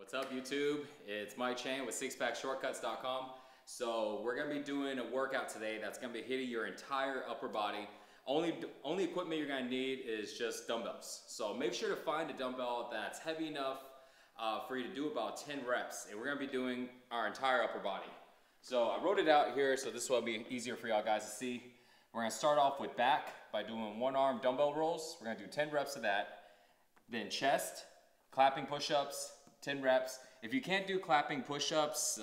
What's up, YouTube? It's Mike Chang with sixpackshortcuts.com. So we're gonna be doing a workout today that's gonna be hitting your entire upper body. Only equipment you're gonna need is just dumbbells. So make sure to find a dumbbell that's heavy enough for you to do about 10 reps. And we're gonna be doing our entire upper body. So I wrote it out here, so this will be easier for y'all guys to see. We're gonna start off with back by doing one arm dumbbell rolls. We're gonna do 10 reps of that. Then chest, clapping push-ups, 10 reps. If you can't do clapping push-ups,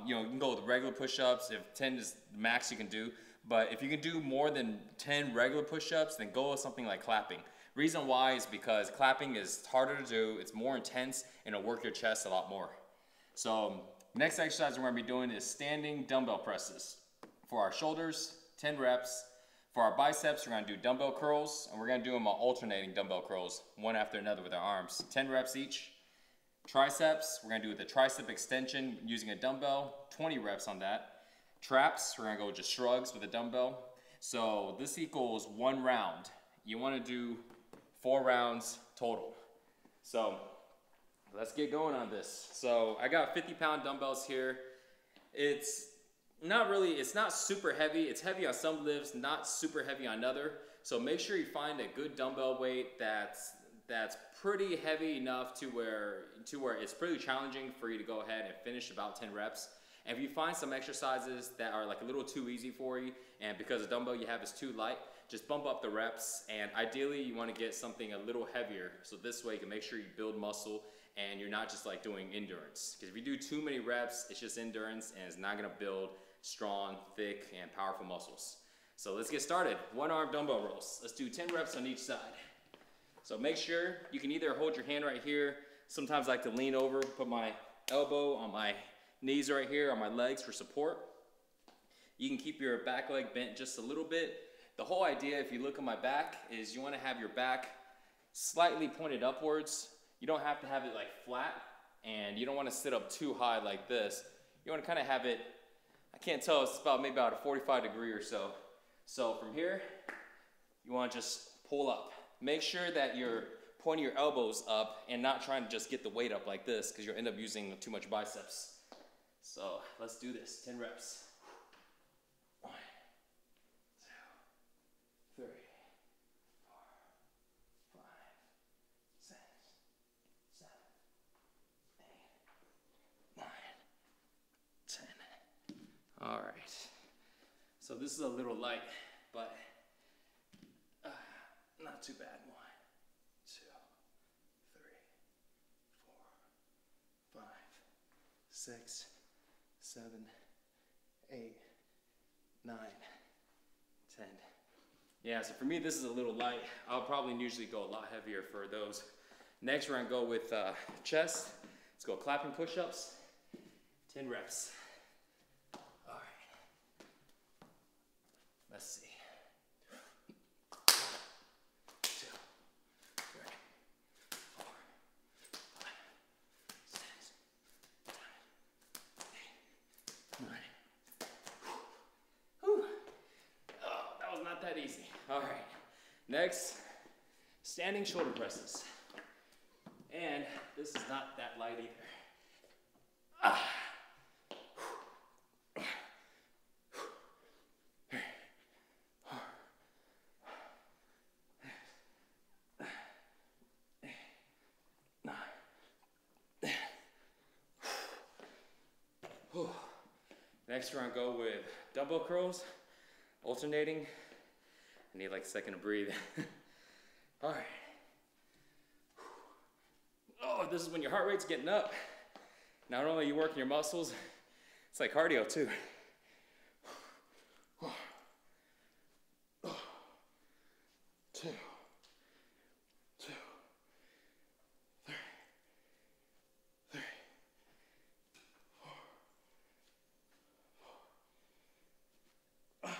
you can go with regular push-ups if 10 is the max you can do. But if you can do more than 10 regular push-ups, then go with something like clapping. Reason why is because clapping is harder to do, it's more intense, and it'll work your chest a lot more. So next exercise we're gonna be doing is standing dumbbell presses. For our shoulders, 10 reps. For our biceps, we're gonna do dumbbell curls, and we're gonna do them alternating dumbbell curls, one after another with our arms. 10 reps each. Triceps, we're gonna do the tricep extension using a dumbbell, 20 reps on that. Traps, we're gonna go just shrugs with a dumbbell. So this equals 1 round. You wanna do 4 rounds total. So let's get going on this. So I got 50-pound dumbbells here. It's not super heavy. It's heavy on some lifts, not super heavy on other. So make sure you find a good dumbbell weight that's pretty heavy enough to where it's pretty challenging for you to go ahead and finish about 10 reps. And if you find some exercises that are like a little too easy for you, and because the dumbbell you have is too light, just bump up the reps. And ideally you want to get something a little heavier, so this way you can make sure you build muscle and you're not just like doing endurance. Because if you do too many reps, it's just endurance and it's not going to build strong, thick, and powerful muscles. So let's get started. 1 arm dumbbell rolls. Let's do 10 reps on each side. So make sure you can either hold your hand right here. Sometimes I like to lean over, put my elbow on my knees right here, on my legs for support. You can keep your back leg bent just a little bit. The whole idea, if you look at my back, is you want to have your back slightly pointed upwards. You don't have to have it like flat, and you don't want to sit up too high like this. You want to kind of have it, I can't tell, it's maybe about a 45 degree or so. So from here, you want to just pull up. Make sure that you're pointing your elbows up and not trying to just get the weight up like this, because you'll end up using too much biceps. So let's do this, 10 reps. 1, 2, 3, 4, 5, 6, 7, 8, 9, 10. All right. So this is a little light, but not too bad. 1, 2, 3, 4, 5, 6, 7, 8, 9, 10. Yeah, so for me, this is a little light. I'll probably usually go a lot heavier for those. Next, we're gonna go with chest. Let's go clapping push-ups, 10 reps. All right, let's see. 2, 3, 4, 5, 6, 7, 8, 9. Whew. Oh, that was not that easy. All right, next, standing shoulder presses. And this is not that light either. Ah. Next, we're gonna go with dumbbell curls, alternating. I need like a second to breathe. All right. Oh, this is when your heart rate's getting up. Not only are you working your muscles, it's like cardio too. 2, 2, 3, 3, 4, 4.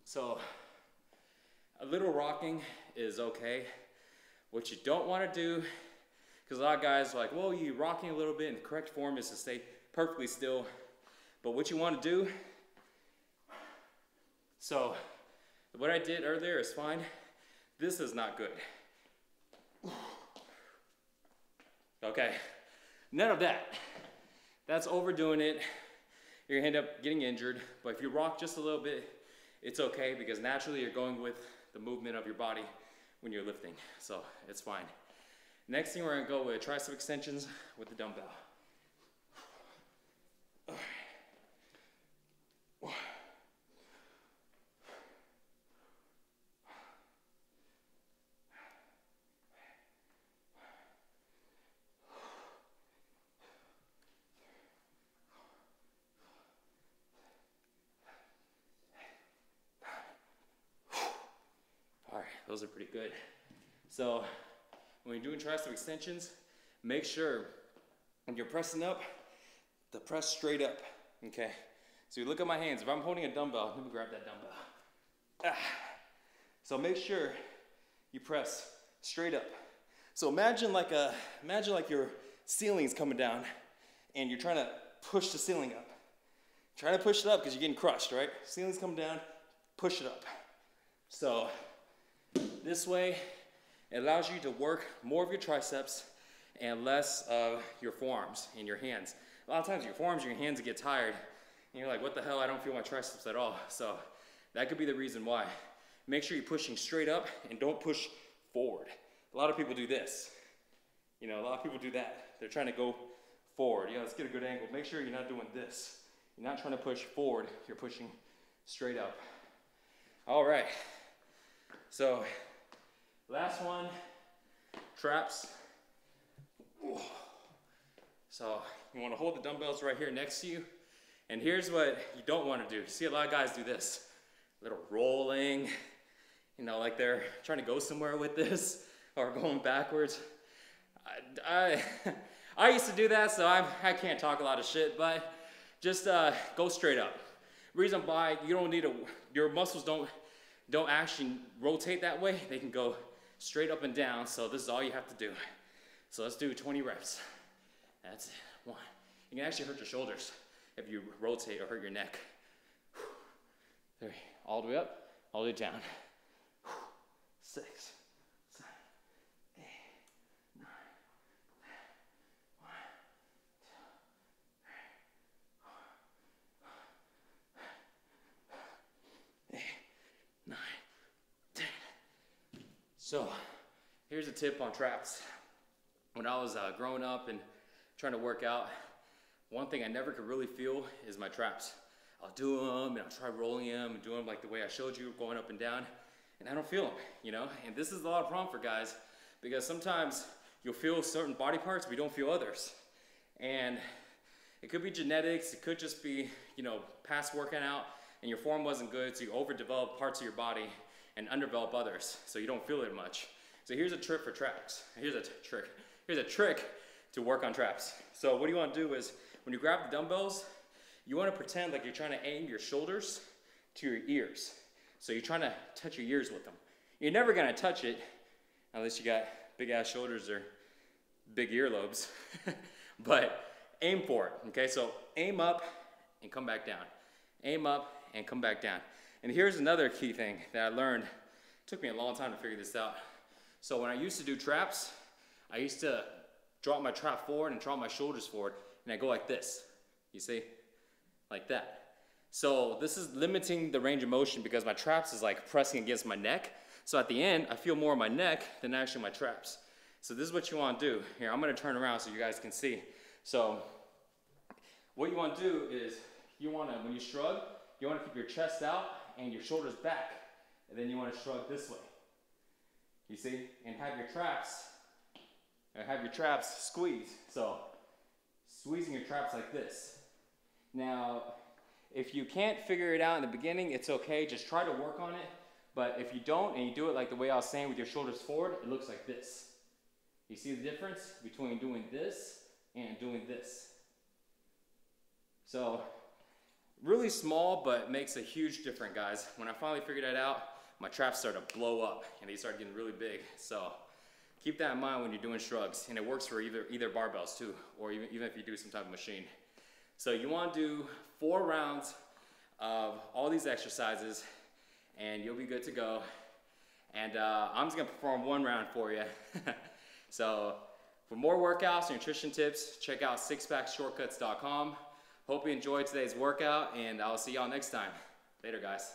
So a little rocking is okay. What you don't want to do, because a lot of guys are like, well, you're rocking a little bit, and the correct form is to stay perfectly still. But what you want to do, so what I did earlier is fine. This is not good. Okay, none of that. That's overdoing it. You're gonna end up getting injured. But if you rock just a little bit, it's okay, because naturally you're going with the movement of your body when you're lifting. So it's fine. Next thing, we're gonna go with tricep extensions with the dumbbell. Those are pretty good. So when you're doing tricep extensions, make sure when you're pressing up, to press straight up, okay? So you look at my hands. If I'm holding a dumbbell, let me grab that dumbbell. So make sure you press straight up. So imagine like your ceiling's coming down and you're trying to push the ceiling up. Try to push it up because you're getting crushed, right? Ceiling's coming down, push it up. So this way, it allows you to work more of your triceps and less of your forearms and your hands. A lot of times your forearms and your hands get tired and you're like, what the hell, I don't feel my triceps at all. So that could be the reason why. Make sure you're pushing straight up and don't push forward. A lot of people do this. A lot of people do that. They're trying to go forward. Let's get a good angle. Make sure you're not doing this. You're not trying to push forward, you're pushing straight up. All right. So, last one, traps. So, you want to hold the dumbbells right here next to you. And here's what you don't want to do. You see a lot of guys do this. A little rolling, like they're trying to go somewhere with this or going backwards. I used to do that, so I can't talk a lot of shit, but just go straight up. Reason why, you don't need your muscles don't actually rotate that way. They can go straight up and down, so this is all you have to do. So let's do 20 reps. That's it. 1. You can actually hurt your shoulders if you rotate or hurt your neck. 3. All the way up, all the way down. 6, 7, 8, 9, 10, 1, 2, 3, 4, 8, 9, 10. So here's a tip on traps. When I was growing up and trying to work out, one thing I never could really feel is my traps. I'll do them and I'll try rolling them and do them like the way I showed you, going up and down, and I don't feel them, And this is a lot of problem for guys, because sometimes you'll feel certain body parts but you don't feel others. And it could be genetics, it could just be, past working out and your form wasn't good, so you overdevelop parts of your body and underdevelop others, so you don't feel it much. So here's a trick for traps. Here's a trick to work on traps. So what you want to do is, when you grab the dumbbells, you want to pretend like you're trying to aim your shoulders to your ears. So you're trying to touch your ears with them. You're never going to touch it unless you got big ass shoulders or big earlobes. But aim for it, okay? So aim up and come back down. Aim up and come back down. And here's another key thing that I learned. It took me a long time to figure this out. So when I used to do traps, I used to drop my trap forward and drop my shoulders forward, and I go like this. You see? Like that. So this is limiting the range of motion because my traps is like pressing against my neck. So at the end, I feel more of my neck than actually my traps. So this is what you want to do. Here, I'm going to turn around so you guys can see. So what you want to do is, when you shrug, you want to keep your chest out and your shoulders back. And then you want to shrug this way. You see? And have your traps squeeze. So squeezing your traps like this. Now, if you can't figure it out in the beginning, it's okay. Just try to work on it. But if you don't, and you do it like the way I was saying with your shoulders forward, it looks like this. You see the difference between doing this and doing this? So really small, but makes a huge difference, guys. When I finally figured that out, my traps started to blow up and they started getting really big. So keep that in mind when you're doing shrugs, and it works for either barbells too, or even if you do some type of machine. So you want to do 4 rounds of all these exercises and you'll be good to go. And I'm just gonna perform 1 round for you. So for more workouts and nutrition tips, check out sixpackshortcuts.com. Hope you enjoyed today's workout, and I'll see y'all next time. Later, guys.